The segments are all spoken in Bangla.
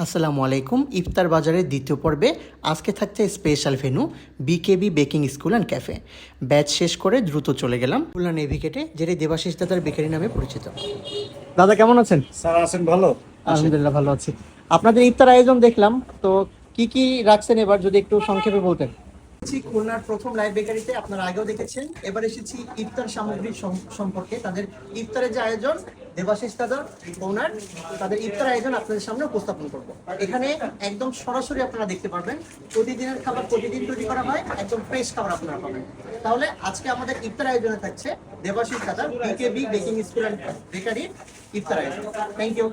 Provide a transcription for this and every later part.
আসসালামু আলাইকুম। ইফতার বাজারের দ্বিতীয় পর্বে আজকে থাকছে special venue BKB baking school and cafe. Batch শেষ করে দ্রুত চলে গেলাম খুলনা নেভিগেটে, যেটি দেবাশিস দাদার বেকারি নামে পরিচিত। দাদা কেমন আছেন? স্যার আছেন ভালো? আলহামদুলিল্লাহ ভালো আছি। আপনাদের ইফতার আয়োজন দেখলাম, তো কি কি রাখছেন এবার যদি একটু সংক্ষেপে বলতেন। খুলনার প্রথম লাইভ বেকারিতে আপনারা আগেও দেখেছেন, এবার এসেছি ইফতার সামগ্রী সম্পর্কে। তাদের ইফতারের যে আয়োজন, দেবাশিস দাদার ওনার, তাদের ইফতার আয়োজন আপনাদের সামনে উপস্থাপন করব। এখানে একদম সরাসরি আপনারা দেখতে পারবেন প্রতিদিনের খাবার প্রতিদিন তৈরি করা হয়, একদম ফ্রেশ খাবার আপনারা পাবেন। তাহলে আজকে আমাদের ইফতার আয়োজনে থাকছে দেবাশিস দাদার বিকেবি বেকিং স্কুল অ্যান্ড বেকারির ইফতার আয়োজন। Thank you.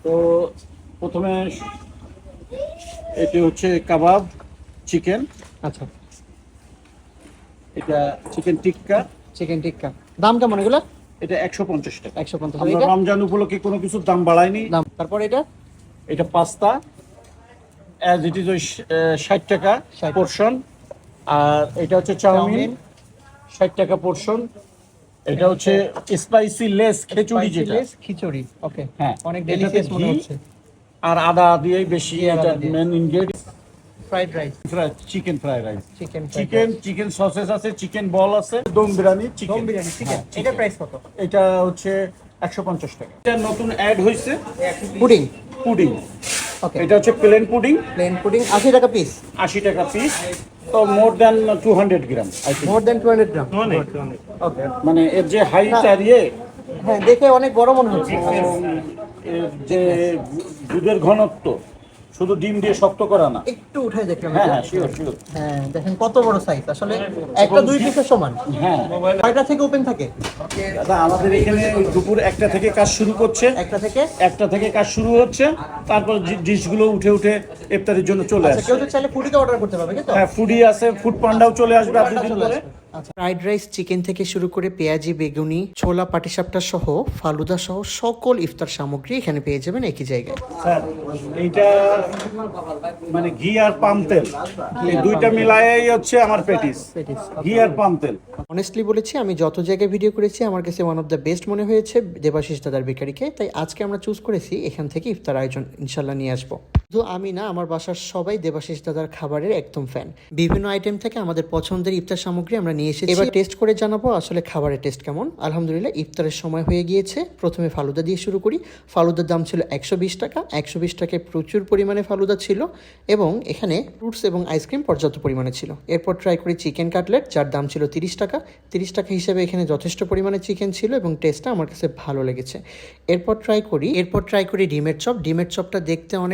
তো প্রথমে এটি হচ্ছে কাবাব চিকেন, আচ্ছা, এটা চিকেন টিক্কা, চিকেন টিক্কা দাম কেমন এগুলো? এটা 150 টাকা। 150। আমরা রমজান উপলক্ষে কোনো কিছুর দাম বাড়ায়নি। তারপর এটা পাস্তা অ্যাজ ইট ইজ ওই 60 টাকা 60 পোর্শন। আর এটা হচ্ছে চাউমিন 60 টাকা পোর্শন। এটা হচ্ছে স্পাইসি লেস খিচুড়ি, যেটা খিচুড়ি। ওকে, হ্যাঁ, অনেক ডেলিশিয়াস মনে হচ্ছে। আর আদা দিয়েই বেশি, এটা দিয়ে। Main ingredient. Fried rice, chicken fried rice, chicken chicken sausages আছে, চিকেন বল আছে, দম বিরিয়ানি, দম বিরিয়ানি। চিকেন এটা প্রাইস কত? এটা হচ্ছে 150 টাকা। এটা নতুন অ্যাড হয়েছে পুডিং। পুডিং। ওকে, এটা হচ্ছে প্লেন পুডিং, 80 টাকা পিস। 80 টাকা পিস। তো more than 200 gram, I think. More than 200 গ্রাম। ওকে, মানে এর যে হাইট আর ইয়ে, হ্যাঁ দেখে অনেক বড় মনে হচ্ছে। এর যে দুধের ঘনত্ব, শুধু ডিম দিয়ে শক্ত করা না। একটু উঠাই দেখলাম। হ্যাঁ হ্যাঁ, শিওর শিওর। হ্যাঁ দেখেন কত বড় সাইজ, আসলে একটা দুই পিসের সমান। হ্যাঁ, কয়টা থেকে ওপেন থাকে? দাদা আমাদের এখানে দুপুর 1টা থেকে কাজ শুরু করছে। একটা থেকে কাজ শুরু হচ্ছে, তারপর ডিশগুলো উঠে উঠে ইফতারের জন্য চলে আসে। কেউ তো চাইলে ফুডিকে অর্ডার করতে পারবে, কিন্তু হ্যাঁ, ফুডি আছে, ফুড পান্ডাও চলে আসবে আর দুদিন পরে। ফ্রাইড রাইস, চিকেন থেকে শুরু করে পেঁয়াজি, বেগুনি, ছোলা, পাটিসাপটা সহ ফালুদা সহ সকল ইফতার সামগ্রী এখানে পেয়ে যাবেন একই জায়গায়। স্যার এইটা মানে ঘি আর পাম তেল, এই দুইটা মিলায়েই হচ্ছে আমার পেটিস। ঘি আর পাম তেল। অনেস্টলি বলেছি, আমি যত জায়গায় ভিডিও করেছি আমার কাছে ওয়ান অফ দ্য বেস্ট মনে হয়েছে দেবাশিস দাদার বেকারিকে। তাই আজকে আমরা চুজ করেছি এখান থেকে ইফতার আয়োজন ইনশাল্লাহ নিয়ে আসবো। তো আমি না, আমার বাসার সবাই দেবাশিস দাদার খাবারের একদম ফ্যান। বিভিন্ন আইটেম থেকে আমাদের পছন্দের ইফতার সামগ্রী আমরা নিয়ে এসেছি। এবার টেস্ট করে জানাবো আসলে খাবারের টেস্ট কেমন। আলহামদুলিল্লাহ, ইফতারের সময় হয়ে গিয়েছে। প্রথমে ফালুদা দিয়ে শুরু করি। ফালুদার দাম ছিল 120 টাকা। 120 টাকায় প্রচুর পরিমাণে ফালুদা ছিল এবং এখানে ফ্রুটস এবং আইসক্রিম পর্যাপ্ত পরিমাণে ছিল। এরপর ট্রাই করি চিকেন কাটলেট, যার দাম ছিল 30 টাকা। 30 টাকা হিসেবে এখানে যথেষ্ট পরিমাণে চিকেন ছিল এবং টেস্টটা আমার কাছে ভালো লেগেছে। এরপর ট্রাই করি ডিমের চপ। ডিমের চপটা দেখতে অনেক